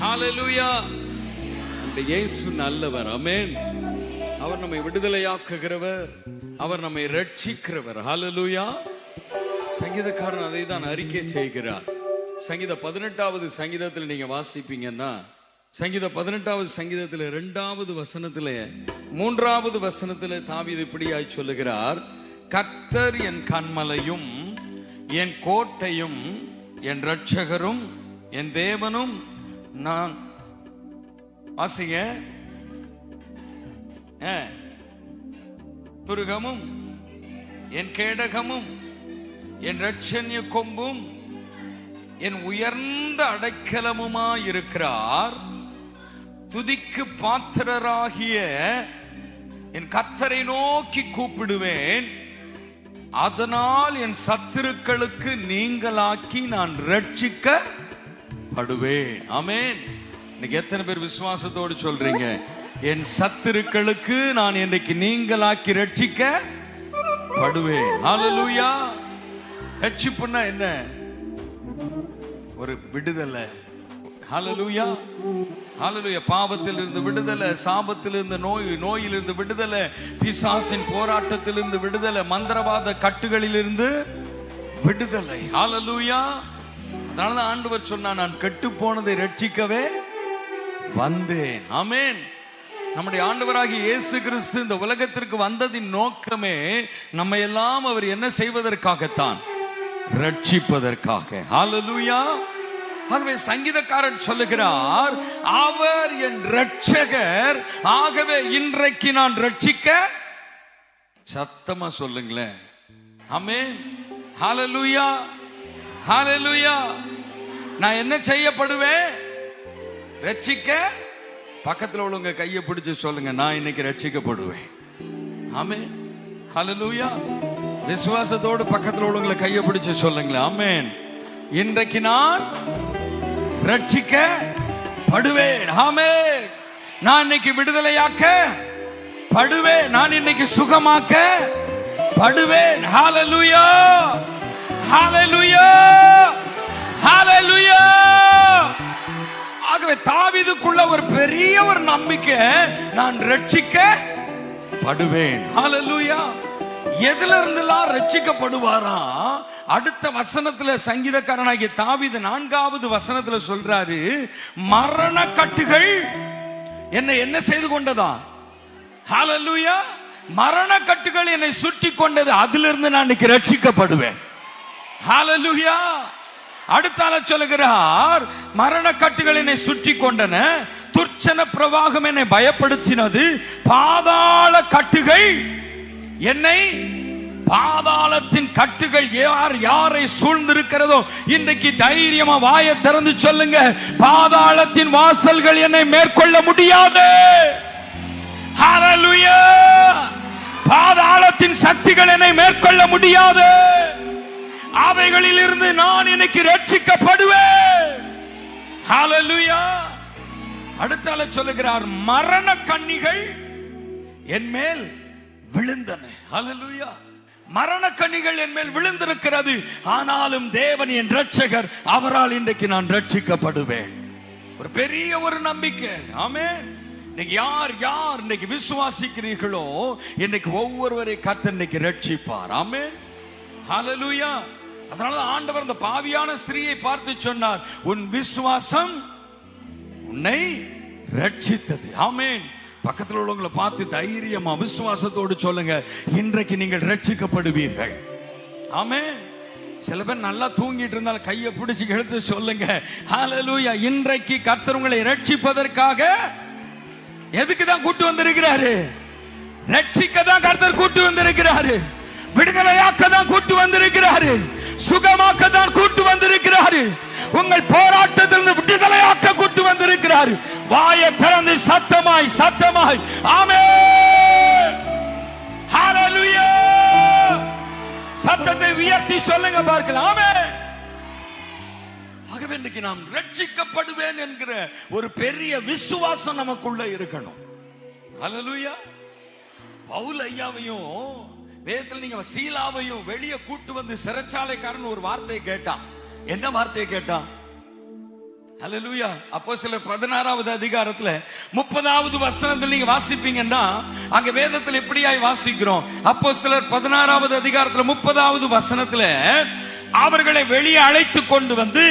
ஹalleluya. இந்த இயேசு நல்லவர். ஆமென். அவர் நம்மை விடுதலையாக்குகிறவர், அவர் நம்மை ரட்சிக்கிறவர். ஹalleluya. சங்கீதக்காரன் அதை தான் அறிக்கை செய்கிறார். சங்கீத 18வது சங்கீதத்தில் நீங்க வாசிப்பீங்கன்னா, சங்கீத 18வது சங்கீதத்தில் 2வது வசனத்திலே 3வது வசனத்திலே தாவீது இப்படியாய் சொல்லுகிறார், கர்த்தர் என் கன்மலையும் என் கோட்டையும் என் இரட்சகரும் என் தேவனும் நான். வாசிங்க. துருகமும் என் கேடகமும் என் இரட்சண்ய கொம்பும் என் உயர்ந்த அடைக்கலமுமாயிருக்கிறார். துதிக்கு பாத்திரராகிய என் கர்த்தரை நோக்கி கூப்பிடுவேன், அதனால் என் சத்துருக்களுக்கு நீங்களாக்கி நான் ரட்சிக்கப்படுவேன். ஆமென். இன்னைக்கு எத்தனை பேர் விசுவாசத்தோடு சொல்றீங்க, என் சத்துருக்களுக்கு நான் இன்னைக்கு நீங்களாக்கி ரட்சிக்கப்படுவேன். ஹalleluya. ரட்சிப்புன்னா என்ன? ஒரு விடுதலை. ஹalleluya. ஹalleluya. பாவத்திலிருந்து விடுதலை, சாபத்திலிருந்து நோயிலிருந்து விடுதலை, பிசாசின் போராட்டத்திலிருந்து விடுதலை, மந்திரவாத கட்டுகளிலிருந்து விடுதலை. ஹalleluya. அதனாலதான் ஆண்டவர் சொன்னார், நான் கெட்டு போனதை ரட்சிக்கவே வந்தேன். ஆமென். நம்முடைய ஆண்டவராகிய இயேசு கிறிஸ்து இந்த உலகத்திற்கு வந்ததின் நோக்கமே நம்ம எல்லாம் அவர் என்ன செய்வதற்காகத்தான்? ரட்சிப்பதற்காக. ஹalleluya. ஆகவே சங்கீதக்காரன் சொல்லுகிறார், அவர் என் இரட்சகர், ஆகவே இன்றைக்கு நான் ரட்சிக்க. சத்தமா சொல்லுங்களேன். ஆமென். ஹalleluya. ஹalleluya. நான் என்ன செய்யப்படுவேன்? ரட்சிக்க. பக்கத்தில் உள்ளவங்க கையை பிடிச்சு சொல்லுங்க, நான் இன்னைக்கு ரட்சிக்கப்படுவேன். ஆமென். ஹalleluya. விசுவாசத்தோடு பக்கத்தில் உள்ளவங்களை கையை பிடிச்சு சொல்லுங்களேன். ஆமென். இன்றைக்கு நான் ரட்சிக்கப்படுவேன். ஆமென். நான் இன்னைக்கு விடுதலையாக்க படுவேன். நான் இன்னைக்கு சுகமாக்க படுவேன். ஹalleluya. ஹalleluya. ஹalleluya. ஆகவே தாவீதுக்குள்ள ஒரு பெரிய ஒரு நம்பிக்கை, நான் ரட்சிக்கப்படுவேன். ஹalleluya. எதுல இருந்தெல்லாம் ரட்சிக்கப்படுவாரா? அடுத்த வசனத்துல சங்கீதக்காரனாகிய தாவீது 4வது வசனத்துல சொல்றாரு, மரண கட்டுகள் என்னை என்ன செய்து கொண்டதா? ஹalleluya. மரண கட்டுகள் என்னை சுற்றி கொண்டது, அதிலிருந்து நான் இன்னைக்கு ரட்சிக்கப்படுவேன். ஹalleluya. அடுத்தால சொல்லுகிறார், மரண கட்டுகள் என்னை சுற்றி கொண்டன, துர்ச்சன பிரவாகம் என்னை பயப்படுத்தினது, பாதாள கட்டுகள் என்னை. பாதாளத்தின் கட்டுகள் யாரை சூழ்ந்திருக்கிறதோ இன்றைக்கு தைரியமா வாயை திறந்து சொல்லுங்க, பாதாளத்தின் வாசல்கள் என்னை மேற்கொள்ள முடியாது. ஹalleluya. பாதாளத்தின் சக்திகள் என்னை மேற்கொள்ள முடியாது. அவைகளில் இருந்து நான் இன்னைக்கு ரட்சிக்கப்படுவேன். ஹalleluya. அடுத்தால சொல்லுகிறார், மரண கண்ணிகள் என் மேல் விழுந்தன. ஹalleluya. மரண கண்ணிகள் என் மேல் விழுந்திருக்கிறது, ஆனாலும் தேவன் என் இரட்சகர், அவரால் இன்றைக்கு நான் ரட்சிக்கப்படுவேன். ஒரு பெரிய ஒரு நம்பிக்கை. ஆமென். இன்னைக்கு யார் இன்னைக்கு விசுவாசிக்கிறீர்களோ இன்னைக்கு ஒவ்வொருவரை கர்த்தர் இன்னைக்கு ரட்சிப்பார். ஆமென். ஹalleluya. அதனால ஆண்டவர் அந்த பாவியான ஸ்திரீயை பார்த்து சொன்னார், உன் விசுவாசம் உன்னை ரட்சித்தது. ஆமென். பக்கத்தில் உள்ளவங்களை பார்த்து தைரியமா விசுவாசத்தோடு சொல்லுங்க, இன்றைக்கு நீங்கள் ரட்சிக்கப்படுவீர்கள். ஆமென். சில பேர் நல்லா தூங்கிட்டு இருந்தாலும் கையை பிடிச்சு எடுத்து சொல்லுங்க, ஹalleluya. இன்றைக்கு கர்த்தர் உங்களை ரட்சிப்பதற்காக எதுக்கு தான் கூட்டி வந்திருக்கிறாரு? ரட்சிக்க தான் கர்த்தர் கூட்டி வந்திருக்கிறாரு. விடுதலையாக்க தான் கூட்டி வந்திருக்கிறாரு. சுகமாக்க தான் கூட்டி வந்திருக்கிறாரு. உங்கள் போராட்டத்திலிருந்து விடுதலையாக்க கூட்டி வந்திருக்கிறாரு. வாயை திறந்து சத்தமாய் ஆமென். ஹalleluya. சத்தத்தை உயர்த்தி சொல்லுங்க பார்க்கலாம். ஆமென். ஆகவே இன்னைக்கு நாம் ரட்சிக்கப்படுவேன் என்கிற ஒரு பெரிய விசுவாசம் நமக்குள்ள இருக்கணும். ஹalleluya. பவுல் ஐயாவையும் வேதத்தில் நீங்க சீலாவையும் வெளியே கூட்டு வந்து சிறைச்சாலைக்காரன் ஒரு வார்த்தையை கேட்டான். என்ன வார்த்தையை கேட்டான்? ஹல்லேலூயா. அப்போஸ்தலர் 16வது அதிகாரத்துல 30வது வசனத்துல நீங்க வாசிப்பீங்கன்னா அங்க வேதத்துல எப்படியாய் வாசிக்கிறோம். அப்போஸ்தலர் 16வது அதிகாரத்துல 30வது வசனத்துல அவர்களை வெளியே அழைத்து கொண்டு வந்து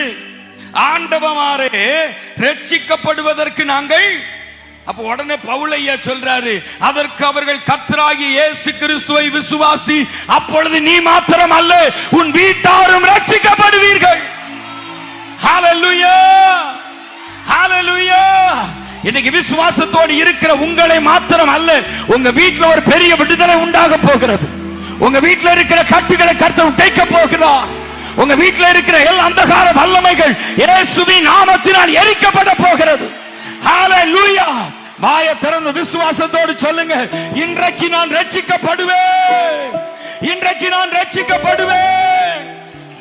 ஆண்டவமாரே ரட்சிக்கப்படுவதற்கு நாங்கள், அப்ப உடனே பவுலையா சொல்றாரு, அதற்கு அவர்கள் கர்த்தராகிய இயேசு கிறிஸ்துவை விசுவாசி, அப்பொழுது நீ மாத்திரம் அல்ல உன் வீட்டாரும் ரட்சிக்கப்படுவீர்கள். ஹல்லேலூயா, ஹல்லேலூயா. இன்னைக்கு விசுவாசத்தோடு இருக்கிற உங்களை மாத்திரம் அல்ல, உங்க வீட்டுல ஒரு பெரிய விடுதலை உண்டாக போகிறது. உங்க வீட்டுல இருக்கிற கட்டுகளை கர்த்தர் உடைக்க போகிறார். உங்க வீட்டுல இருக்கிற எல்லா அந்தகார வல்லமைகள் இயேசுவின் நாமத்தினால் எரிக்கப்பட போகிறது. ஹல்லேலூயா. வாயை திறந்து விசுவாசத்தோடு சொல்லுங்க, இன்றைக்கு நான் ரட்சிக்கப்படுவேன், இன்றைக்கு நான் ரட்சிக்கப்படுவேன்.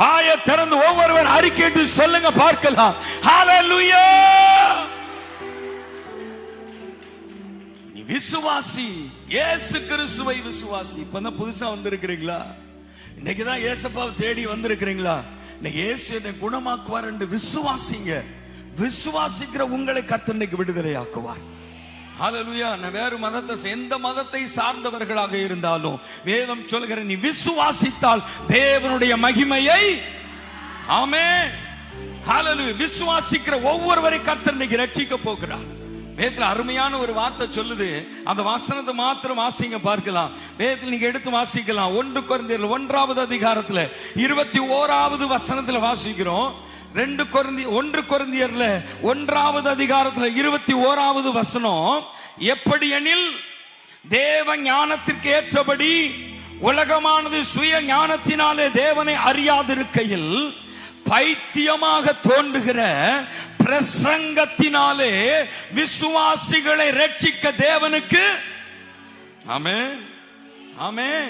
வாயை திறந்து ஒவ்வொருவர் அறிக்கையிட்டு சொல்லுங்க பார்க்கலாம். ஹல்லேலூயா. நீ விசுவாசி, இயேசு கிறிஸ்துவை விசுவாசி. இப்பதான் புதுசா வந்திருக்கிறீங்களா? இன்னைக்குதான் இயேசுவை தேடி வந்திருக்கிறீங்களா? இன்னைக்கு இயேசு என்னை குணமாக்குவார் என்று விசுவாசிங்க. விசுவாசிக்கிற உங்களை கர்த்தர் இன்னைக்கு விடுதலை ஆக்குவார். ஹல்லேலூயா. நான் வேறு மதத்தை, எந்த மதத்தை சார்ந்தவர்களாக இருந்தாலும் வேதம் சொல்கிற நீ விசுவாசித்தால் தேவனுடைய மகிமையை, ஆமென், ஹல்லேலூயா, விசுவாசிக்கிற ஒவ்வொருவரை கர்த்தர் இன்னைக்கு ரட்சிக்க போகிறார். வேதத்துல அருமையான ஒரு வார்த்தை சொல்லுது. அந்த வசனத்தை மாத்திரம் வாசிங்க பார்க்கலாம். வேதத்தில் நீங்க எடுத்து வாசிக்கலாம். 1 கொரிந்தியர் 1வது அதிகாரத்துல 21வது வசனத்துல வாசிக்கிறோம். 1 கொரிந்தியர்ல 1வது அதிகாரத்துல 21வது வசனம், எப்படி எனில் தேவ ஞானத்திற்கு ஏற்றபடி உலகமானது சுய ஞானத்தினாலே தேவனை அறியாதிருக்கையில் பைத்தியமாக தோன்றுகிற பிரசங்கத்தினாலே விசுவாசிகளை ரட்சிக்க தேவனுக்கு, ஆமென், ஆமென்,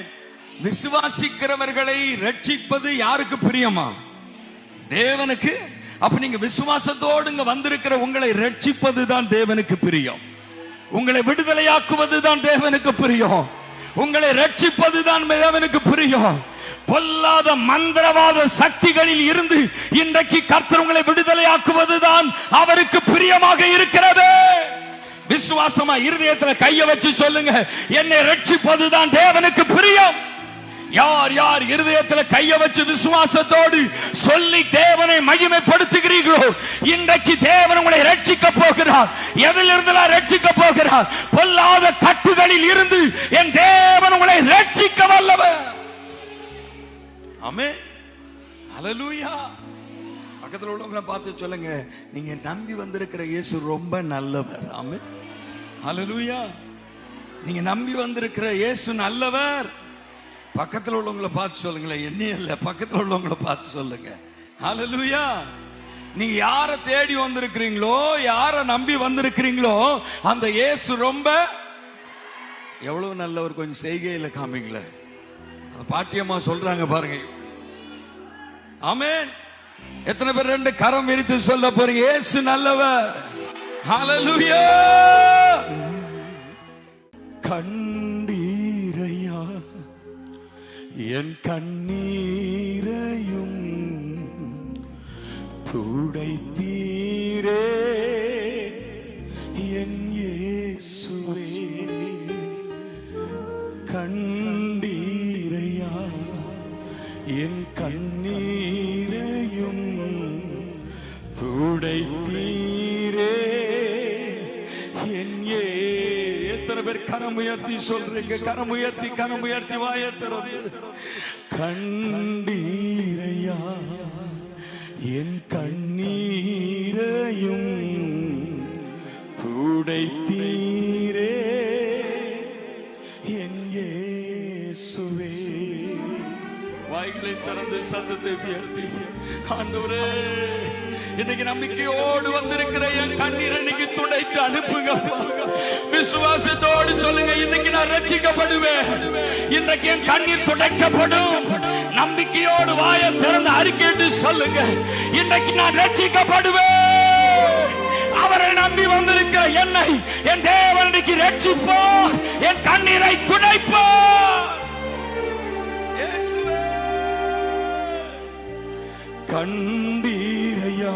விசுவாசிக்கிறவர்களை ரட்சிப்பது யாருக்கு பிரியமா? தேவனுக்கு. அப்ப நீங்க விசுவாசத்தோடு இங்க வந்திருக்கிற உங்களை ரட்சிப்பது தான் தேவனுக்கு பிரியம். உங்களை விடுதலையாக்குவது தான் தேவனுக்கு பிரியம். உங்களை ரட்சிப்பது தான் தேவனுக்கு பிரியம். பொல்லாத மந்திரவாத சக்திகளில் இருந்து இன்றைக்கு கர்த்தர் உங்களை விடுதலையாக்குவது தான் அவருக்கு பிரியமாக இருக்கிறது. விசுவாசமா இருதயத்துல கைய வச்சு சொல்லுங்க, என்னை ரட்சிப்பது தான் தேவனுக்கு பிரியம். யார் யார் இருதயத்தில் கைய வச்சு விசுவாசத்தோடு சொல்லி தேவனை மகிமைப்படுத்துகிறீர்களோ, இன்றைக்கு தேவன் உங்களை ரட்சிக்க போகிறார். எதிலிருந்து ரட்சிக்க போகிறார்? பொல்லாத கட்டுகளில் இருந்து என் தேவன் உங்களை ரட்சிக்க வல்லவர். ஆமென், ஹல்லேலூயா. பக்கத்துல உள்ளவங்களை பார்த்து சொல்லுங்க, நீங்க நம்பி வந்திருக்கிற இயேசு ரொம்ப நல்லவர். ஆமென், ஹல்லேலூயா. நீங்க நம்பி வந்திருக்கிற இயேசு நல்லவர். பக்கத்துல உள்ளவங்களை பார்த்து சொல்லுங்களேன், என்ன இல்ல, பக்கத்துல உள்ளவங்களை பார்த்து சொல்லுங்க. ஹல்லேலூயா. நீங்க யாரை தேடி வந்திருக்கிறீங்களோ, யாரை நம்பி வந்திருக்கிறீங்களோ, அந்த இயேசு ரொம்ப எவ்வளவு நல்லவர். கொஞ்சம் செய்கையில காமிங்கள. அந்த பாட்டியம்மா சொல்றாங்க பாருங்க. ஆமென். எத்தனை பேர் 2 கரம் விரித்து சொல்ல போறீங்க, இயேசு நல்லவர். ஹல்லேலூயா. கண்டீரையா என் கண்ணீரையும் துடைத்தீரே என் இயேசுவே. கண்டீரையா என் கண்ணீரையும் துடைத்தீரே என் எத்தனை பேர் கரம் உயர்த்தி சொல்றீங்க? கரம் உயர்த்தி வாயை திறந்து கண்டீரையா என் கண்ணீரையும் துடைத்தீரே என் இயேசுவே. வாய்களை திறந்து சத்தத்தை உயர்த்தி, ஆண்டவரே, இன்னைக்கு நம்பிக்கையோடு வந்திருக்கிற என் கண்ணீரை இன்னைக்கு துடைத்து அனுப்புங்க. விசுவாசத்தோடு சொல்லுங்க, இன்னைக்கு நான் ரட்சிக்கப்படுவேன், இன்றைக்கு என் கண்ணீர் துடைக்கப்படும். நம்பிக்கையோடு வாயை திறந்து அறிக்கையிட்டு சொல்லுங்க, இன்னைக்கு நான் ரட்சிக்கப்படுவேன். அவரை நம்பி வந்திருக்கிற என்னை என் தேவன் இன்னைக்கு ரட்சிப்பார், என் கண்ணீரை துடைப்பார். கண்டீரையா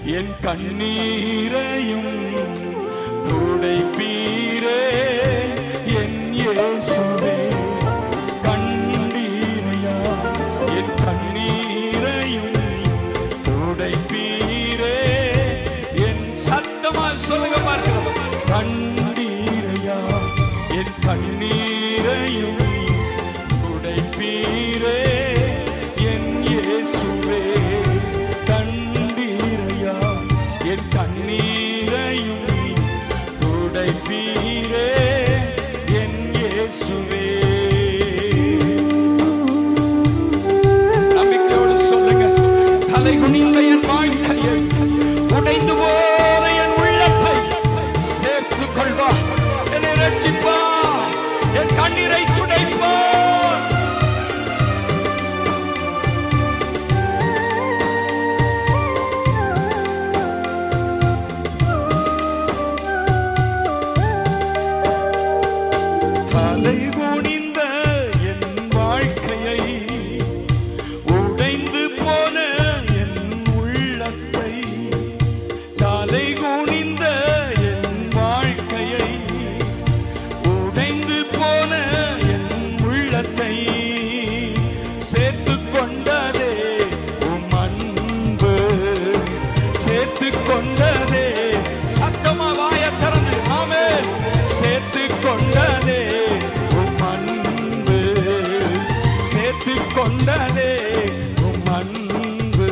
என் கண்ணீரையும் துடைப்பீரே என் இயேசுவே. கண்டீரையா என் கண்ணீரையும் துடைப்பீரே என் சத்தமால் சொல்லுங்க பார்க்கிறோம். கண்டீரையா என் கண்ணீரையும் துடைப்பீரே என் இயேசுவே. கண்டீரையா என் கண்ணீரையும் துடைப்பீரே என் இயேசுவே. நம்பிக்கையோடு சொல்லுங்க. தலை குனிந்த என் வாழ்க்கையை, உடைந்து போன என் உள்ளத்தை சேர்த்துக் கொள்வா. என்னை ரட்சிப்பா, என் கண்ணீரை துடைப்பா. தலை குனிந்த என் வாழ்க்கையை, உடைந்து போன என் உள்ளத்தை. தலை குனிந்த என் வாழ்க்கையை, உடைந்து போன என் உள்ளத்தை சேர்த்துக் கொண்டதே உம் அன்பு. சேர்த்துக் கொண்டதே, சத்தமா வாய திறந்து ஆமென். சேர்த்துக் கொண்டதே உம் அன்பு. சேர்த்துக் கொண்டதே உம் அன்பு.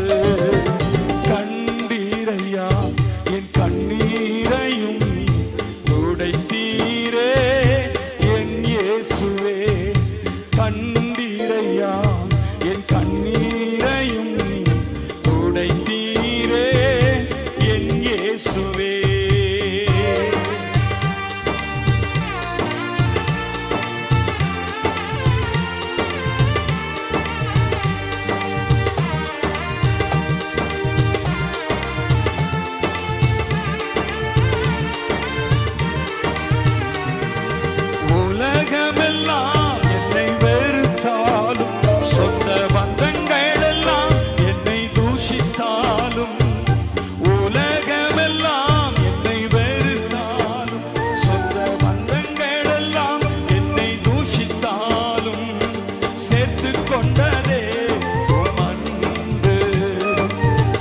கண்டீரையா என் கண்ணீரையும் துடைத்தீரே என் இயேசுவே. கண்டீரையா என் கண்ணீரையும் துடைத்தீரே என் இயேசுவே. உலகமெல்லாம் என்னை வெறுத்தாலும், சொந்த பந்தங்கள் எல்லாம் என்னை தூஷித்தாலும். உலகமெல்லாம் என்னை வெறுத்தாலும், சொந்த பந்தங்கள் எல்லாம் என்னை தூஷித்தாலும். சேர்த்துக் கொண்டதே உம் அன்பு.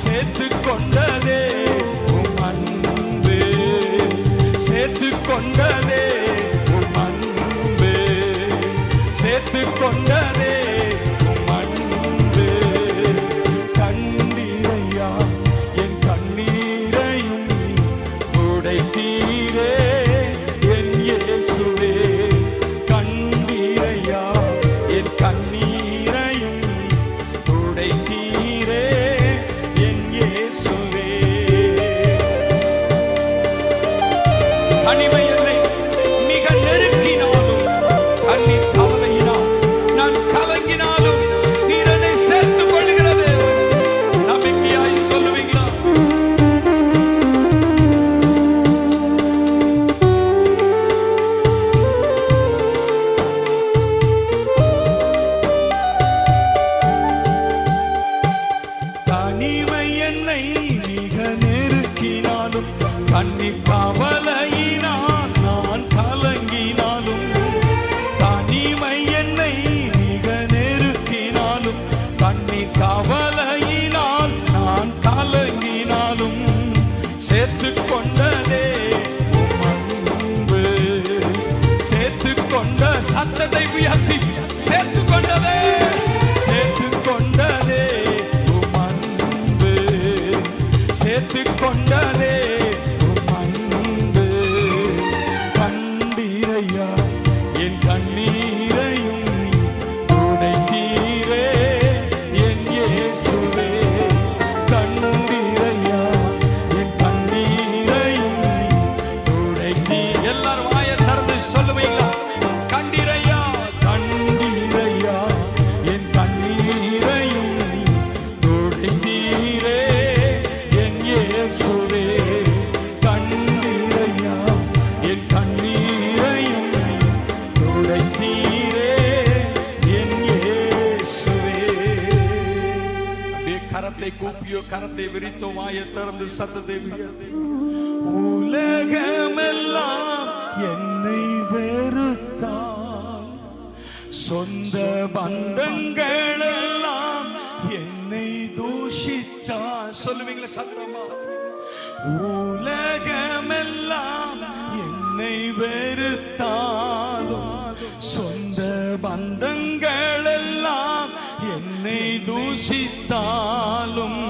சேர்த்துக் கொண்டதே உம் அன்பு. சேர்த்துக் கொண்டதே உம் அன்பு. சேர்த்துக் கொண்டதே உம் அன்பு. கண்டீரையா என் கண்ணீரையும் துடைத்தீரே என் இயேசுவே. கண்டீரையா என் கண்ணீரையும் துடைத்தீரே என் இயேசுவே. தனிமை என்னை மிக நெருக்கினாலும், கண்ணீர் கவலையினால் நான் கலங்கினாலும் நீர் என்னை சேர்த்துக் கொள்கிறது. நம்பிக்கையாய் சொல்லுவீங்களா? தனிமை என்னை மிக நெருக்கினாலும், கண்ணீர் கவலையினால் நான் கலங்கினாலும். தனிமை என்னை மிக நெருக்கினாலும், கண்ணீர் கவலையினால் நான் கலங்கினாலும். சேர்த்துக் கொண்டதே உம் அன்பு. சேர்த்துக் கொண்ட சத்தத்தை உயர்த்தி சேர்த்துக் கொண்டதே. சேர்த்துக் கொண்டதே உம் அன்பு. சேர்த்துக் கொண்டதே உம் அன்பு. கண்டீரையா என் கண்ணீரையும் துடைத்தீரே என் இயேசுவே. கண்டீரையா என் கண்ணீரையும் துடைத்தீ. எல்லாரும் வாயை திறந்து சொல்லுவீங்களா? கண்டீரையா. கண்டீரையா வாயை திறந்து சத்தத்தை உயர்த்தி, உலகமெல்லாம் என்னை வெறுத்தால், சொந்த பந்தங்கள் எல்லாம் என்னை தூஷித்தா. சொல்லுவீங்களா சத்தமா? உலகமெல்லாம் என்னை வெறுத்தாலும், சொந்த பந்தங்கள் எல்லாம் என்னை தூஷித்தாலும்,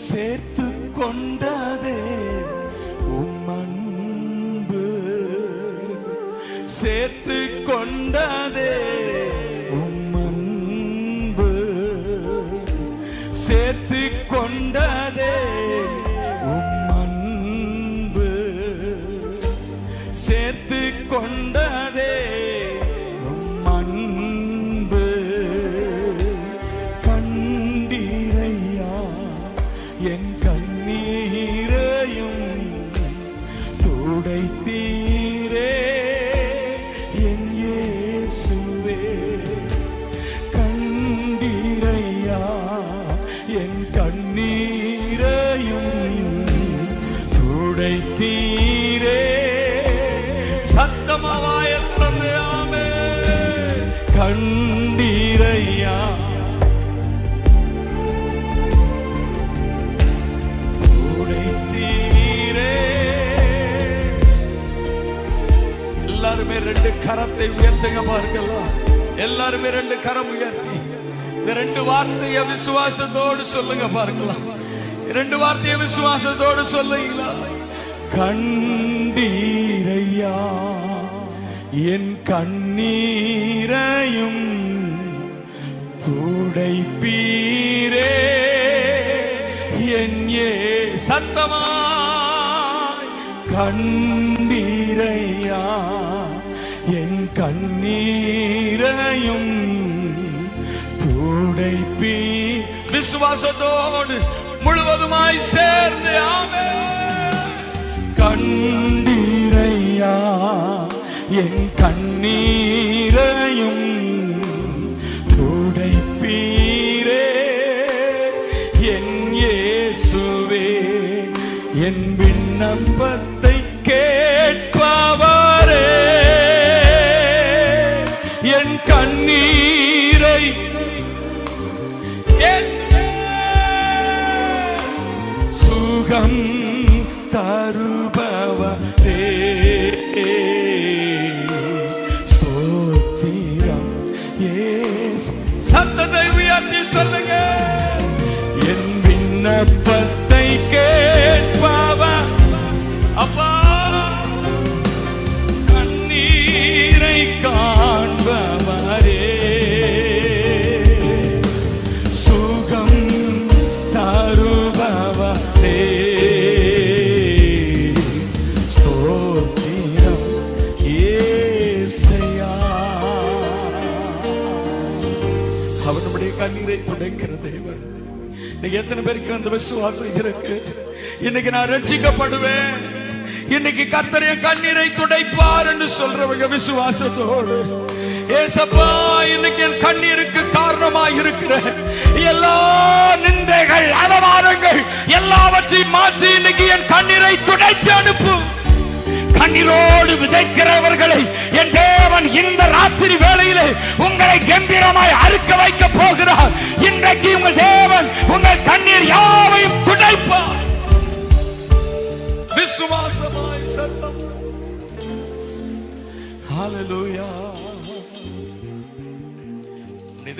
சேர்த்து கொண்டதே உம் அன்பு, சேர்த்து கொண்டதே உம் அன்பு, சேர்த்து கொண்டதே உம் அன்பு, சேர்த்து கொண்டதே உம் அன்பு. கண்டீரையா என் கண்ணீரையும் துடைத்தீரே என் இயேசுவே. கண்டீரையா என் கண்ணீரையும் துடைத்தீரே. சத்தமாவாய திறந்து ஆமென். கண்டீரையா துடைத்தீரே. எல்லாருமே ரெண்டு கரத்தை உயர்த்துங்க பார்க்கலாம். எல்லாருமே ரெண்டு கரம் உயர்த்தி இந்த ரெண்டு வார்த்தையை விசுவாசத்தோடு சொல்லுங்க பார்க்கலாம். ரெண்டு வார்த்தையை விசுவாசத்தோடு சொல்லுங்களா? கண்டீரையா என் கண்ணீரையும் துடைப்பீரே என் சத்தமாய். கண்டீரையா என் கண்ணீரையும் துடைப்பீ. விசுவாசத்தோடு முழுவதுமாய் சேர்ந்து ஆமென். கண்டீரையா என் கண்ணீரையும் துடைப்பீரே என் இயேசுவே. என் விண்ணப்பத்தை கேட்பவரே, என் கண்ணீரை சுகம் தருபவரே. ஸ்தோத்திரம் இயேசு. சத்தத்தை உயர்த்தி சொல்லுங்க. என் விண்ணப்பத்தை கேட்பவர் அப்பா, கண்ணீரை காண்பவரே, சுகம் தருபவரே. ஸ்தோத்திரம் இயேசையா. அவர் நம்முடைய கண்ணீரை துடைக்கிற தேவன். இன்னைக்கு எத்தனை பேருக்கு அந்த விசுவாசம் இருக்கு? இன்னைக்கு நான் ரட்சிக்கப்படுவேன், இன்னைக்கு கர்த்தர் என் கண்ணீரை துடைப்பார் என்று சொல்றவங்க விசுவாசத்தோடு, ஏசப்பா இன்னைக்கு என் கண்ணீருக்கு காரணமாய் இருக்கிற எல்லா நிந்தைகள் அவமானங்கள் எல்லாவற்றையும் மாற்றி இன்னைக்கு என் கண்ணீரை துடைத்து அனுப்பும். கண்ணீரோடு விதைக்கிறவர்களை என் தேவன் இந்த ராத்திரி வேளையிலே உங்களை கம்பீரமாய் அறுக்க வைக்க போகிறார். இன்றைக்கு உங்கள் தேவன் உங்கள் கண்ணீர் யாவையும் துடைப்பார். விசுவாசமாய் சத்தம். ஹல்லேலூயா.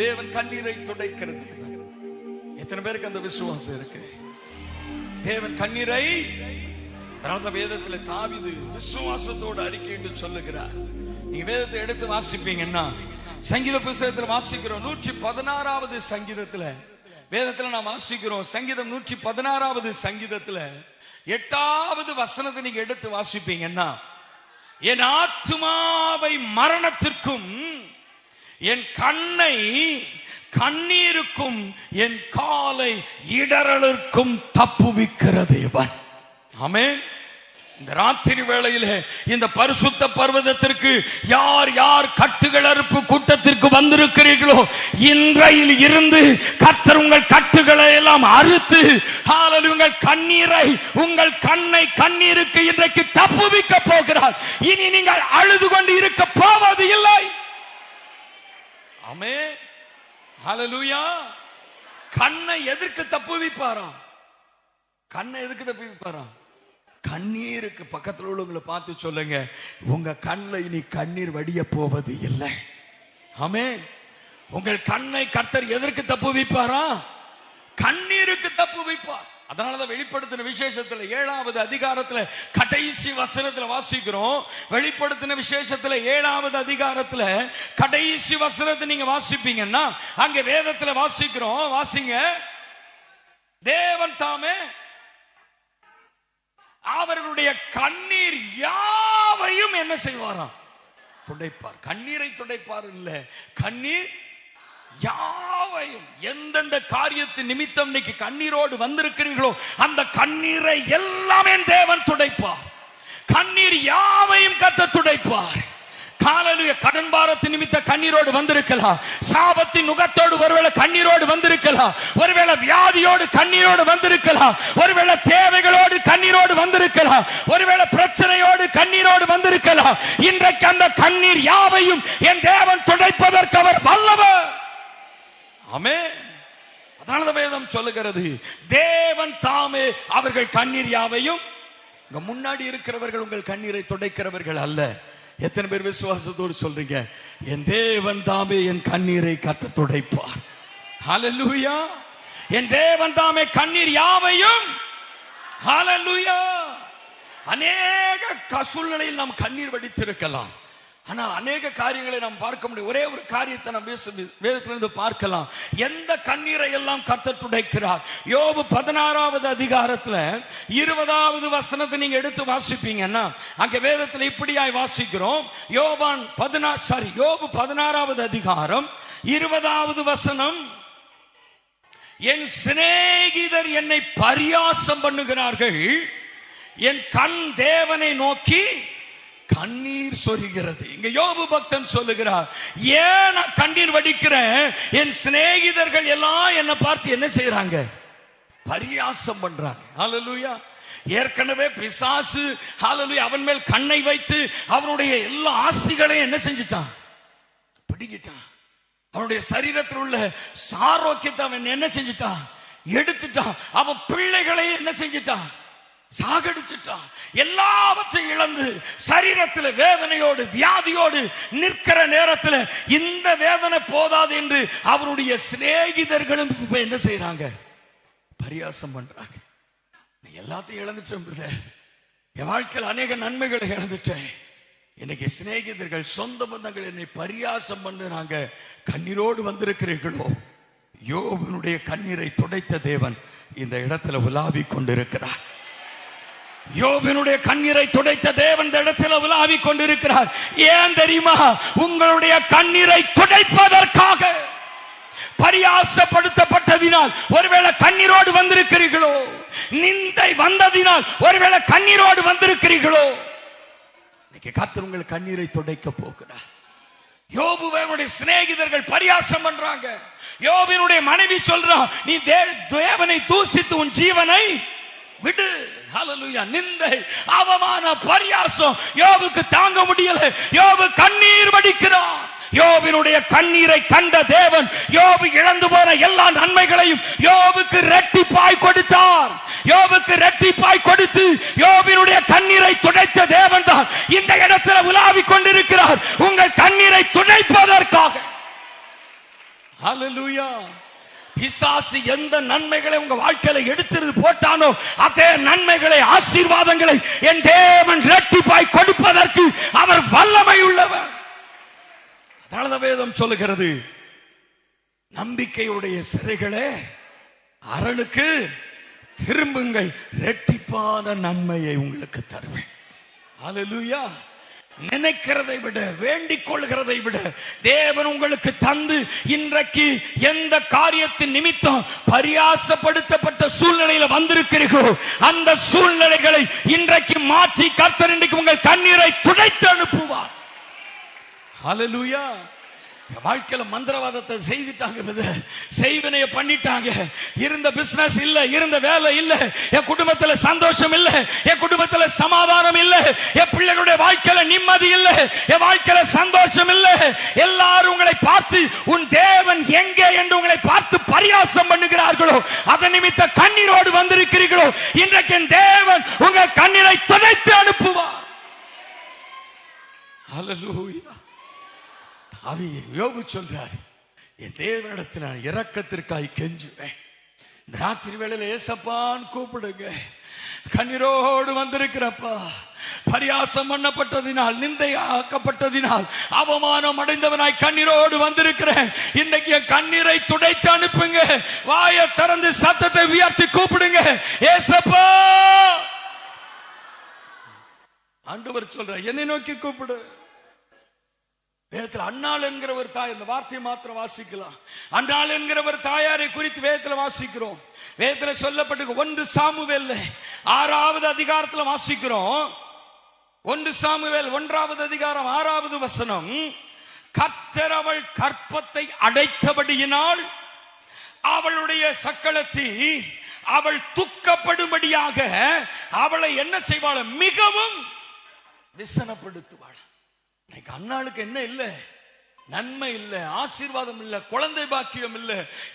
தேவன் கண்ணீரை துடைக்கிற தேவன். எத்தனை பேருக்கு அந்த விசுவாசம் இருக்கு? தேவன் கண்ணீரை, அதனால வேதத்தில் தாவீது விசுவாசத்தோடு அறிக்கையிட்டு சொல்லுகிறார். நீங்க வேதத்தை எடுத்து வாசிப்பீங்கன்னா, சங்கீத புஸ்தகத்தில் வாசிக்கிறோம் 116வது சங்கீதத்துல, வேதத்துல நாம் வாசிக்கிறோம் சங்கீதம் 116வது சங்கீதத்துல 8வது வசனத்தை நீங்க எடுத்து வாசிப்பீங்கன்னா, என் ஆத்துமாவை மரணத்திற்கும் என் கண்ணை கண்ணீருக்கும் என் காலை இடறலுக்கும் தப்புவிக்கிற தேவன். ஆமென். இந்த ராத்திரி வேளையிலே இந்த பரிசுத்த பர்வதத்திற்கு யார் யார் கட்டுகள் அறுப்பு கூட்டத்திற்கு வந்திருக்கிறீர்களோ, இன்றையில் இருந்து கர்த்தர் உங்கள் கட்டுகளை எல்லாம் அறுத்து உங்கள் கண்ணீரை, உங்கள் கண்ணை கண்ணீருக்கு இன்றைக்கு தப்புவிக்க போகிறார். இனி நீங்கள் அழுது கொண்டு இருக்க போவது இல்லை. ஆமென், ஹல்லேலூயா. கண்ணை எதற்கு தப்புவிப்பாரா? கண்ணை எதுக்கு தப்புவிப்பாரா? கண்ணீருக்கு. பக்கத்தில் உள்ளவங்களை பார்த்து சொல்லுங்க, உங்க கண்ணில் இனி கண்ணீர் வடிய போவது இல்லை. ஆமென். உங்கள் கண்ணை கர்த்தர் எதற்கு தப்புவிப்பாரா? கண்ணீருக்கு தப்புவிப்பார். அதனாலதான் வெளிப்படுத்தின விசேஷத்துல 7வது அதிகாரத்துல கடைசி வசனத்துல வாசிக்கிறோம். வெளிப்படுத்தின விசேஷத்துல 7வது அதிகாரத்துல கடைசி வசனத்தை நீங்க வாசிப்பீங்கன்னா அங்க வேதத்துல வாசிக்கிறோம். வாசிங்க. தேவன் தாமே அவர்களுடைய கண்ணீர் யாவையும் என்ன செய்வாராம்? துடைப்பார். கண்ணீரை துடைப்பார் இல்ல, கண்ணீர் யாவையும். எந்தெந்த காரியத்தின் நிமித்தம் இன்னைக்கு கண்ணீரோடு வந்திருக்கிறீர்களோ அந்த கண்ணீரை எல்லாமே தேவன் துடைப்பார். கண்ணீர் யாவையும் கர்த்தர் துடைப்பார். ஹல்லேலூயா. கடன் பாரத்தின் நிமித்த கண்ணீரோடு வந்திருக்கலாம். சாபத்தின் நுகத்தோடு ஒருவேளை கண்ணீரோடு வந்திருக்கலாம். ஒருவேளை வியாதியோடு கண்ணீரோடு வந்திருக்கலாம். ஒருவேளை தேவைகளோடு கண்ணீரோடு வந்திருக்கலாம். ஒருவேளை பிரச்சனையோடு கண்ணீரோடு வந்திருக்கலாம். இன்றைக்கு அந்த கண்ணீர் யாவையும் என் தேவன் துடைப்பதற்கு அவர் வல்லவர். ஆமென். அதனால வேதம் சொல்லுகிறது, தேவன் தாமே அவர்கள் கண்ணீர் யாவையும். இங்க முன்னாடி இருக்கிறவர்கள் உங்கள் கண்ணீரை துடைக்கிறவர்கள் அல்ல. எத்தனை பேர் விசுவாசத்தோடு சொல்றீங்க, என் தேவன் தாமே என் கண்ணீரை கர்த்தர் துடைப்பார்? ஹல்லேலூயா. என் தேவன் தாமே கண்ணீர் யாவையும். ஹல்லேலூயா. அநேக சூழ்நிலையில் நாம் கண்ணீர் வடித்திருக்கலாம். ஆனால் அநேக காரியங்களை நாம் பார்க்க முடியும். ஒரே ஒரு காரியத்தை நாம் வேதத்திலிருந்து பார்க்கலாம். எந்த கண்ணீரை எல்லாம் கர்த்தர் துடைக்கிறார். யோபு 16வது அதிகாரத்துல 20வது வசனத்தை நீங்க எடுத்து வாசிப்பீங்கன்னா அங்க வேதத்துல இப்படியாய் வாசிக்கிறோம். யோபு 16வது அதிகாரம் 20வது வசனம். என் சிநேகிதர் என்னை பரியாசம் பண்ணுகிறார்கள், என் கண் தேவனை நோக்கி கண்ணீர் சொரிகிறது. இங்க யோபு பக்தன் சொல்லுகிறார், ஏன் நான் கண்ணீர் வடிக்கிறேன்? என் சிநேகிதர்கள் எல்லாம் என்ன பார்த்து என்ன செய்யறாங்க? பரியாசம் பண்றாங்க. ஹல்லேலூயா. ஏற்கனவே பிசாசு ஹல்லேலூயா அவன் மேல் கண்ணை வைத்து அவனுடைய எல்லா ஆஸ்திகளையும் என்ன செஞ்சிட்டான்? பிடிக்கிட்டான். அவனுடைய சரீரத்தில் உள்ள ஆரோக்கியத்தை அவன் என்ன செஞ்சிட்டான்? எடுத்துட்டான். அவன் பிள்ளைகளையும் என்ன செஞ்சிட்டான்? சாகடிச்சுட்டான். எல்லாவற்றையும் இழந்து சரீரத்தில் வேதனையோடு வியாதியோடு நிற்கிற நேரத்தில் இந்த வேதனை போதாது என்று அவருடைய சிநேகிதர்களும் என்ன செய்யறாங்க? பரியாசம் பண்றாங்க. எல்லாத்தையும் இழந்துட்டேன், என் வாழ்க்கையில் அநேக நன்மைகளை இழந்துட்டேன். இன்னைக்கு சிநேகிதர்கள் சொந்த பந்தங்கள் என்னை பரியாசம் பண்ணுறாங்க. கண்ணீரோடு வந்திருக்கிறீர்களோ? யோபனுடைய கண்ணீரை துடைத்த தேவன் இந்த இடத்துல உலாவி கொண்டிருக்கிறார். யோபினுடைய கண்ணீரை துடைத்த தேவன் இந்த இடத்துல உலாவி கொண்டிருக்கிறார். ஏன் தெரியுமா? உங்களுடைய கண்ணீரை துடைப்பதற்காக. பரியாசப்படுத்தப்பட்டதினால் ஒருவேளை கண்ணீரோடு வந்திருக்கிறீர்களோ? நிந்தை வந்ததினால் ஒருவேளை கண்ணீரோடு வந்திருக்கிறீர்களோ? இன்னைக்கு கர்த்தர் உங்கள் கண்ணீரை துடைக்க போகிறார். யோபுவினுடைய சிநேகிதர்கள் பரியாசம் பண்றாங்க. யோபினுடைய மனைவி சொல்றா, நீ தேவனை தூசித்து உன் ஜீவனை விடு. ஹல்லேலூயா. நிந்தை, அவமான, பரியாசம் யோபுக்கு தாங்க முடியல. யோபு கண்ணீர் வடிக்கிறார். யோபினுடைய கண்ணீரை கண்ட தேவன் யோபு இழந்து போன எல்லா நன்மைகளையும் யோபுக்கு இரட்டிப்பாய் கொடுத்தார். யோபுக்கு இரட்டிப்பாய் கொடுத்து யோபினுடைய கண்ணீரை துடைத்த தேவன் தான் இந்த இடத்துல உலாவி கொண்டிருக்கிறார், உங்கள் கண்ணீரை துடைப்பதற்காக. ஹல்லேலூயா. பிசாசு எந்த நன்மைகளை உங்க வாழ்க்கையில எடுத்து போட்டானோ அதே நன்மைகளை, ஆசீர்வாதங்களை என் தேவன் இரட்டிப்பாய் கொடுப்பதற்கு அவர் வல்லமை உள்ளவர். அதனால வேதம் சொல்லுகிறது, நம்பிக்கையுடைய சிறைகளே அரணுக்கு திரும்புங்கள், இரட்டிப்பான நன்மையை உங்களுக்கு தருவேன். ஹல்லேலூயா. நினைக்கிறதை விட, வேண்டிக் கொள்கிறதை விட தேவன் உங்களுக்கு தந்து இன்றைக்கு எந்த காரியத்தின் நிமித்தம் பரியாசப்படுத்தப்பட்ட சூழ்நிலையில வந்திருக்கிறீர்களோ அந்த சூழ்நிலைகளை இன்றைக்கு மாற்றி கர்த்தர் இன்றைக்கு உங்கள் கண்ணீரை துடைத்து அனுப்புவார். ஹல்லேலூயா. வாழ்க்கையில மந்திரவாதத்தை செய்துட்டாங்க, செய்வினைய பண்ணிட்டாங்க. இருந்த பிசினஸ் இல்ல, இருந்த வேலை இல்ல, என் குடும்பத்துல சந்தோஷம் இல்ல, என் குடும்பத்துல சமாதானம் இல்ல, என் பிள்ளைகளுடைய வாழ்க்கையில நிம்மதி இல்ல, என் வாழ்க்கையில சந்தோஷம் இல்ல. எல்லாரும் உங்களை பார்த்து உன் தேவன் எங்கே என்று உங்களை பார்த்து பரியாசம் பண்ணுகிறார்களோ, அதன் நிமித்த கண்ணீரோடு வந்திருக்கிறீர்களோ, இன்றைக்கு என் தேவன் உங்கள் கண்ணீரை துடைத்து அனுப்புவார். ஹல்லேலூயா. யோபு சொல்றார், என் தேவனிடத்தில் நான் இரக்கத்திற்காய் கெஞ்சுவேன். இந்த ராத்திரி வேளையில ஏசப்பான்னு கூப்பிடுங்க. கண்ணீரோடு வந்திருக்கிறப்பா, பரியாசம் பண்ணப்பட்டதினால், நிந்தையாக்கப்பட்டதினால், அவமானம் அடைந்தவனாய் கண்ணீரோடு வந்திருக்கிறேன். இன்னைக்கு என் கண்ணீரை துடைத்து அனுப்புங்க. வாயை திறந்து சத்தத்தை உயர்த்தி கூப்பிடுங்க, ஏசப்பா. ஆண்டவர் சொல்ற, என்னை நோக்கி கூப்பிடு. வேதத்தில் அன்னாள் என்கிற ஒரு தாய், இந்த வார்த்தையை மாத்திரம் வாசிக்கலாம். அன்னாள் என்கிற ஒரு தாயாரை குறித்து வேதத்தில் வாசிக்கிறோம். வேதத்தில் சொல்லப்பட்டு 1 சாமுவேல் 6வது அதிகாரத்தில் வாசிக்கிறோம். 1 சாமுவேல் 1வது அதிகாரம் 6வது வசனம், கர்த்தர் அவள் கற்பத்தை அடைத்தபடியினால் அவளுடைய சக்களத்தி அவள் துக்கப்படும்படியாக அவளை என்ன செய்வாள்? மிகவும் விசனப்படுத்துவாள். இன்னைக்கு அன்னாளுக்கு என்ன இல்ல? நன்மை இல்ல, ஆசீர்வாதம் இல்ல, குழந்தை பாக்கியம் இல்ல.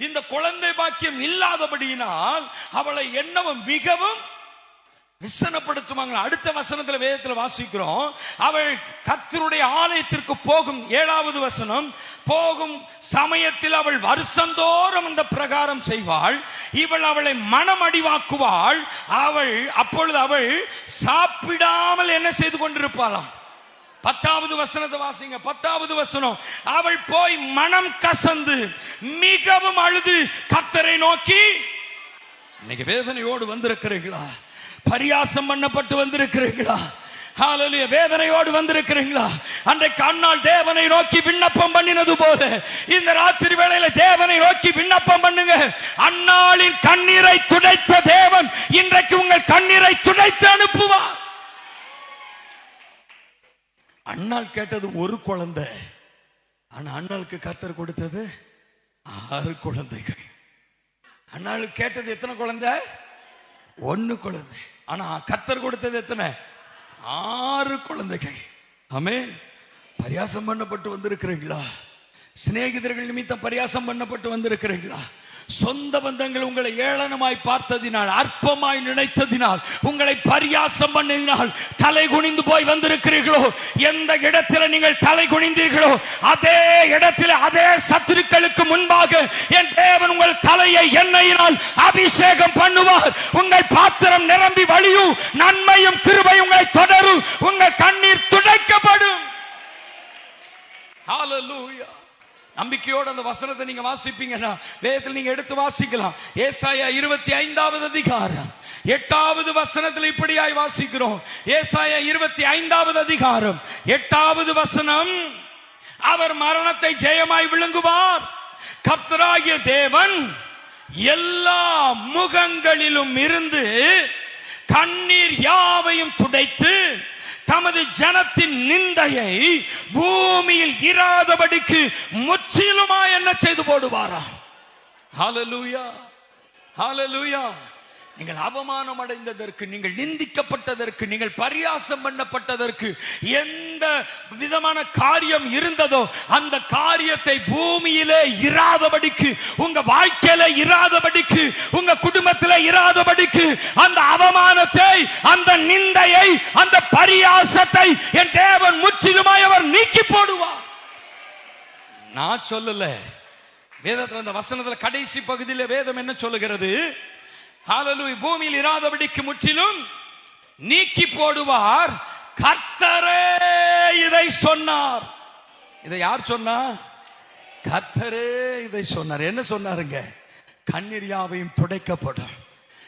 இந்த குழந்தை பாக்கியம் இல்லாதபடியினால் அவளை என்னவும் மிகவும் விசனப்படுத்துவாங்க. அடுத்த வசனத்துல வேதத்துல வாசிக்கிறோம், அவள் கர்த்தருடைய ஆலயத்திற்கு போகும் 7வது வசனம், போகும் சமயத்தில் அவள் வருஷந்தோறும் அந்த பிரகாரம் செய்வாள். இவள் அவளை மனமடிவாக்குவாள். அப்பொழுது அவள் சாப்பிடாமல் என்ன செய்து கொண்டிருப்பாளாம்? 10வது வசனத்தை வாசிங்க. 10வது வசனம், அவள் போய் மனம் கசந்து மிகவும் அழுது கர்த்தரை நோக்கி. இன்னைக்கு வேதனையோடு வந்திருக்கிறீங்களா? பரியாசம் பண்ணப்பட்டு வந்திருக்கிறீங்களா? ஹல்லேலூயா. வேதனையோடு வந்திருக்கிறீங்களா? அன்றைக்கு அன்னாள் தேவனை நோக்கி விண்ணப்பம் பண்ணினது போல இந்த ராத்திரி வேளையில தேவனை நோக்கி விண்ணப்பம் பண்ணுங்க. அன்னாளின் கண்ணீரை துடைத்த தேவன் இன்றைக்கு உங்கள் கண்ணீரை துடைத்து அனுப்புவார். அன்னாள் கேட்டது ஒரு குழந்தை, ஆனா அன்னாளுக்கு கர்த்தர் கொடுத்தது 6 குழந்தைகள். அன்னாளுக்கு கேட்டது எத்தனை குழந்தை? 1 குழந்தை. ஆனா கர்த்தர் கொடுத்தது எத்தனை? 6 குழந்தைகள். ஆமென். பரியாசம் பண்ணப்பட்டு வந்திருக்கிறீங்களா? சிநேகிதர்கள் நிமித்தம் பரியாசம் பண்ணப்பட்டு வந்திருக்கிறீங்களா? சொந்த பந்தங்கள் உங்களை ஏளனமாய் பார்த்ததினால், அற்பமாய் நினைத்ததினால், உங்களை பரியாசம் பண்ணதினால் தலை குனிந்து போய் வந்திருக்கிறீர்களோ? எந்த இடத்துல நீங்கள் தலை குனிந்தீர்களோ அதே இடத்துல, அதே சத்துருக்களுக்கு முன்பாக என் தேவன் உங்கள் தலையை எண்ணெயினால் அபிஷேகம் பண்ணுவார். உங்கள் பாத்திரம் நிரம்பி வழியும், நன்மையும் கிருபையும் உங்களை தொடரும். உங்கள் கண்ணீர் துடைக்கப்படும். ஹல்லேலூயா. நம்பிக்கையோடு அந்த வசனத்தை நீங்க வாசிப்பீங்கன்னா வேதத்தில் நீங்க எடுத்து வாசிக்கலாம். ஏசாயா 25வது அதிகாரம் 8வது வசனத்தில் இப்படியாய் வாசிக்கிறோம். ஏசாயா 25வது அதிகாரம் 8வது வசனம், அவர் மரணத்தை ஜெயமாய் விழுங்குவார். கர்த்தராகிய தேவன் எல்லா முகங்களிலும் இருந்து கண்ணீர் யாவையும் துடைத்து தமது ஜனத்தின் நிந்தையை பூமியில் இராதபடிக்கு முற்றிலுமாய் என்ன செய்து போடுவாரா? ஹல்லேலூயா. ஹல்லேலூயா. நீங்கள் அவமானம் அடைந்ததற்கு, நீங்கள் நிந்திக்கப்பட்டதற்கு, நீங்கள் பரியாசம் பண்ணப்பட்டதற்கு எந்த விதமான காரியம் இருந்ததோ அந்த காரியத்தை பூமியிலே இராதபடிக்கு, உங்க வாழ்க்கையில இராதபடிக்கு, உங்க குடும்பத்திலே இராதபடிக்கு அந்த அவமானத்தை, அந்த நிந்தையை, அந்த பரியாசத்தை என் தேவன் முற்றிலுமாய் அவர் நீக்கி போடுவார். நான் சொல்லல, வேதத்துல அந்த வசனத்துல கடைசி பகுதியில வேதம் என்ன சொல்லுகிறது? ஹல்லேலூயா. பூமியில் இராதபடிக்கு முற்றிலும் நீக்கி போடுவார். கர்த்தரே இதை சொன்னார். இதை யார் சொன்னா? கர்த்தரே இதை சொன்னார். என்ன சொன்னாருங்க? கண்ணீர் யாவையும் துடைக்கப்படும்.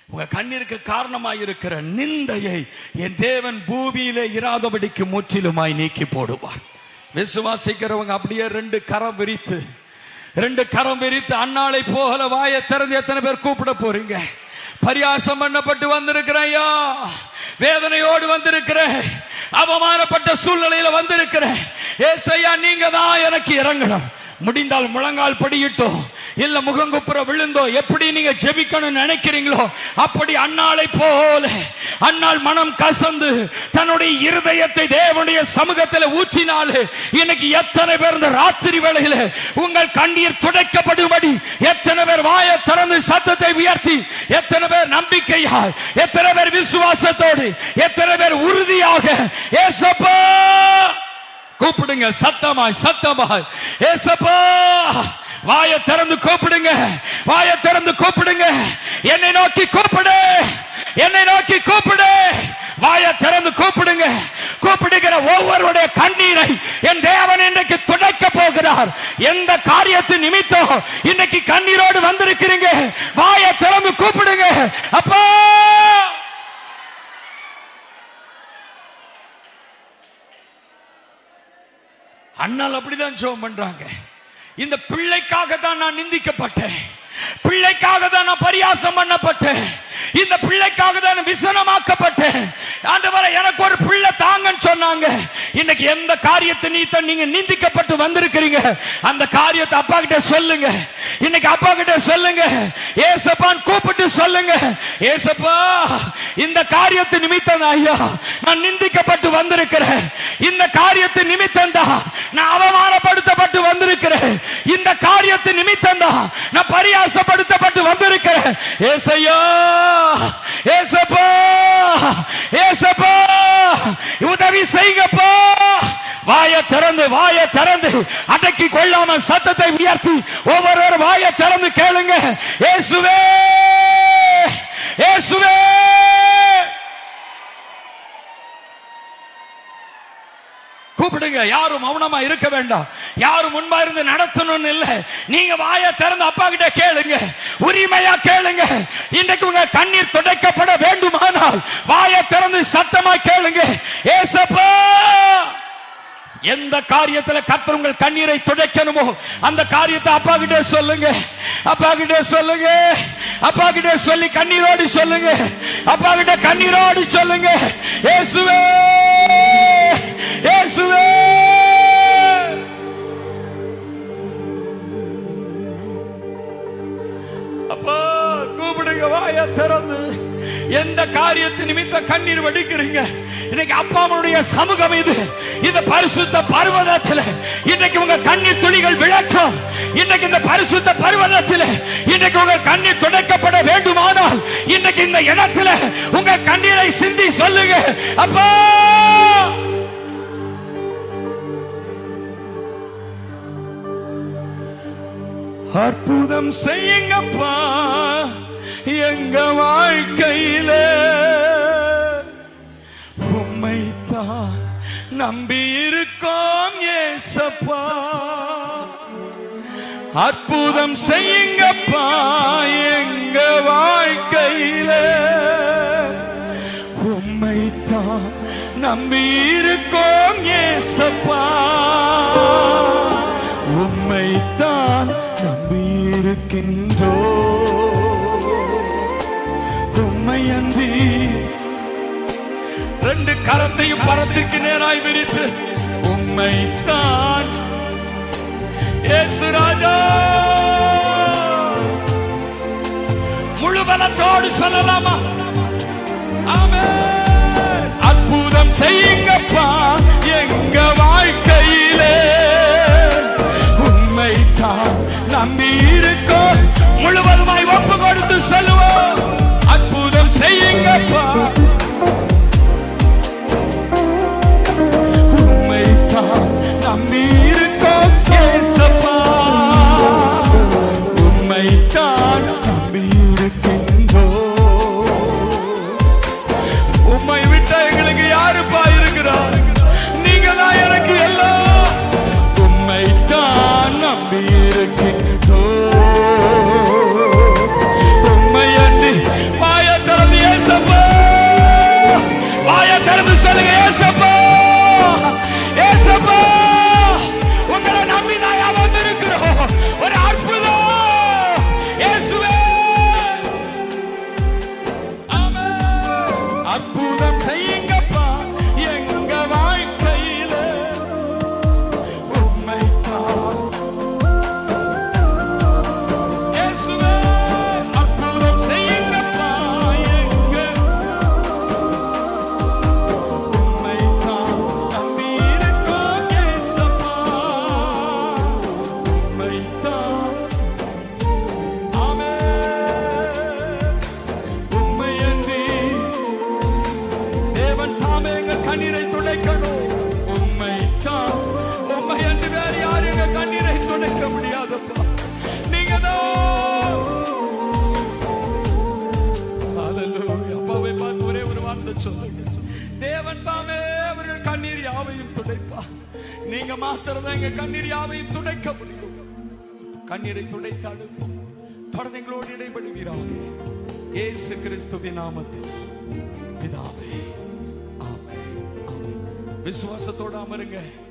உங்க கண்ணீருக்கு காரணமாய் இருக்கிற நிந்தையை என் தேவன் பூமியிலே இராதபடிக்கு முற்றிலுமாய் நீக்கி போடுவார். விசுவாசிக்கிறவங்க அப்படியே ரெண்டு கரம் விரித்து அன்னாளை போல வாயை திறந்து எத்தனை பேர் கூப்பிட போறீங்க? பரியாசம் பண்ணப்பட்டு வந்திருக்கிறேன் ஐயா, வேதனையோடு வந்திருக்கிறேன், அவமானப்பட்ட சூழ்நிலையில வந்திருக்கிறேன். ஏசையா நீங்க தான் எனக்கு இறங்கணும். முடிந்தால் முழங்கால் படியிட்டோ இல்ல முகங்குப்புற விழுந்தோ எப்படி நீங்க ஜெபிக்கணும்னு நினைக்கிறீங்களோ அப்படி அன்னாளை போல அன்னாள் மனம் கசந்து தன்னுடைய இருதயத்தை தேவனுடைய சமூகத்தில் ஊற்றினாலே இன்னைக்கு எத்தனை பேர் இந்த ராத்திரி வேளையில உங்கள் கண்ணீர் துடைக்கப்படும்படி எத்தனை பேர் வாயை திறந்து சத்தத்தை உயர்த்தி, எத்தனை பேர் நம்பிக்கையாய், எத்தனை பேர் விசுவாசத்தோடு, எத்தனை பேர் உறுதியாக ஏசப்பா கூப்பிடுங்க, சத்தமாய் ஏசப்பா வாயை திறந்து கூப்பிடுங்க, வாயை திறந்து கூப்பிடுங்க. என்னை நோக்கி கூப்பிடு, வாயை திறந்து கூப்பிடுங்க. கூப்பிடுகிற ஒவ்வொருடைய கண்ணீரை என் தேவன் இன்றைக்கு துடைக்க போகிறார். எந்த காரியத்தின் நிமித்தம் இன்னைக்கு கண்ணீரோடு வந்திருக்கிறீங்க, வாயை திறந்து கூப்பிடுங்க. அப்பா அண்ணால் அப்படிதான் ஜெபம் பண்றாங்க. இந்த பிள்ளைக்காக தான் நான் நிந்திக்கப்பட்டேன், பிள்ளைக்காக தான் நான் பரியாசம் பண்ணப்பட்டேன், இந்த பிள்ளைக்காக தான் விசனமாக்கப்பட்டேன். ஆண்டவரே எனக்கு ஒரு பிள்ளை தாங்கன்னு சொன்னாங்க. இன்னைக்கு எந்த காரியத்தை நீங்க நிந்திக்கப்பட்டு வந்திருக்கிறீங்க அந்த காரியத்தை அப்பா கிட்ட சொல்லுங்க. இன்னைக்கு அப்பா கிட்ட சொல்லுங்க, ஏசப்பான்னு கூப்பிட்டு சொல்லுங்க, ஏசப்பா இந்த காரியத்தை நிமித்தம் ஐயா நான் நிந்திக்கப்பட்டு வந்திருக்கிறேன், இந்த காரியத்தை நிமித்தம் தான் நான் அவமானப்படுத்தப்பட்டு வந்திருக்கிறேன், இந்த காரியத்தை நிமித்தம் தான் நான் பரியாசப்படுத்தப்பட்டு வந்திருக்கிறேன். ஏசையா ஏசப்பா ஏசப்பா உதவி செய்யுங்கப்பா. வாயை திறந்து அடக்கி கொள்ளாம சத்தத்தை உயர்த்தி ஒவ்வொரு வாயை திறந்து கேளுங்க. இயேசுவே இயேசுவே கூப்பிடுங்க. யாரும் மௌனமா இருக்க வேண்டாம், யாரும் முன்பா இருந்து நடத்தணும்னு இல்ல. நீங்க வாயை திறந்து அப்பா கிட்ட கேளுங்க, உரிமையா கேளுங்க. இன்றைக்கு உங்க கண்ணீர் துடைக்கப்பட வேண்டுமானால் வாயை திறந்து சத்தமா கேளுங்க. ஏசப்பா எந்த காரியத்துல கர்த்தர் உங்கள் கண்ணீரை துடைக்கணுமோ அந்த காரியத்தை அப்பா கிட்ட சொல்லுங்க, அப்பா கிட்ட சொல்லுங்க, அப்பா கிட்ட சொல்லி கண்ணீரோடு சொல்லுங்க, அப்பா கிட்ட கண்ணீரோடு சொல்லுங்க. இயேசுவே இயேசுவே அப்பா கூப்பிடுங்க, வாயை திறந்து. எந்த காரியத்தை நிமித்த கண்ணீர் வடிக்கிறீங்க இன்னைக்கு அப்பாவுடைய சமூகம் இது, இந்த பரிசுத்த பர்வதத்தில் இன்னைக்கு உங்க கண்ணீர் துளிகள் விளக்கும். இன்னைக்கு இந்த பரிசுத்த பர்வதத்தில் இன்னைக்கு உங்க கண்ணீர் துடைக்கப்பட வேண்டுமானால் இன்னைக்கு இந்த இடத்துல உங்க கண்ணீரை சிந்தி சொல்லுங்க, அப்பா அற்புதம் செய்யுங்கப்பா எங்க வாழ்க்கையில, உம்மைத்தான் நம்பி இருக்கோம் ஏசப்பா. அற்புதம் செய்யுங்கப்பா எங்க வாழ்க்கையில, உம்மைத்தான் நம்பி இருக்கோம் ஏசப்பா. உம்மைத்தான் நம்பி இருக்கின்றோ, உம்மையன்றி. ரெண்டு கரத்தையும் பரத்திற்கு நேராய் விரித்து உம்மைத்தான் இயேசு ராஜா முழு பலத்தோடு சொல்லலாமா? ஆமென். அற்புதம் செய்யுங்கப்பா எங்க வாழ்க்கையிலே, உம்மைத்தான் நம்பி இருக்கோம். முழுவதுமாய் ஒப்பு கொடுத்து சொல்லுவோம், அற்புதம் செய்யுங்கப்பா, உம்மைத்தான் நம்பி இருக்கோம் ஏசப்பா. உம்மைத்தான் நம்பி இருக்கின்றோம். உம்மை விட்ட எங்களுக்கு யாருப்பா இருக்கிற? எழுந்து சொல்லுங்க, ஏசப்பா, ஏசப்பா, உங்களை நம்பி நான் வந்திருக்கிறோம். ஒரு அற்புதம் இயேசுவே. ஆமென். அற்புதம் செய்யுங்கப்பா எங்க வாழ்க்கையில. உம்மைத்தான் இயேசுவே, அற்புதம் செய்யுங்கப்பா எங்க. உம்மைத்தான் நம்பியிருக்கோம் இயேசப்பா. உம்மைத்தான். ஆமென். உம்மையன்றி தேவன் தாமே எங்க கண்ணீரை துடைக்கணும். உம்மைத்தான். உம்மையன்றி வேற யாரும் எங்க கண்ணீரை துடைக்க முடியாதப்பா. நீங்க தான். ஹalleluya. அப்பாவை பார்த்து ஒரே ஒரு வார்த்தை சொல்லுங்க, தேவன் தாமே அவர்கள் கண்ணீர் யாவையும் துடைப்பா. நீங்க மாத்திரம் தான் எங்க கண்ணீர் யாவையும் துடைக்க முடியும். கண்ணீரை துடைத்தாலும் தொடர்ந்து எங்களோடு இடைபடுவீராக. இயேசு கிறிஸ்துவின் நாமத்தில் பிதாவே, ஆமென். ஆமென். விசுவாசத்தோடு அமருங்க.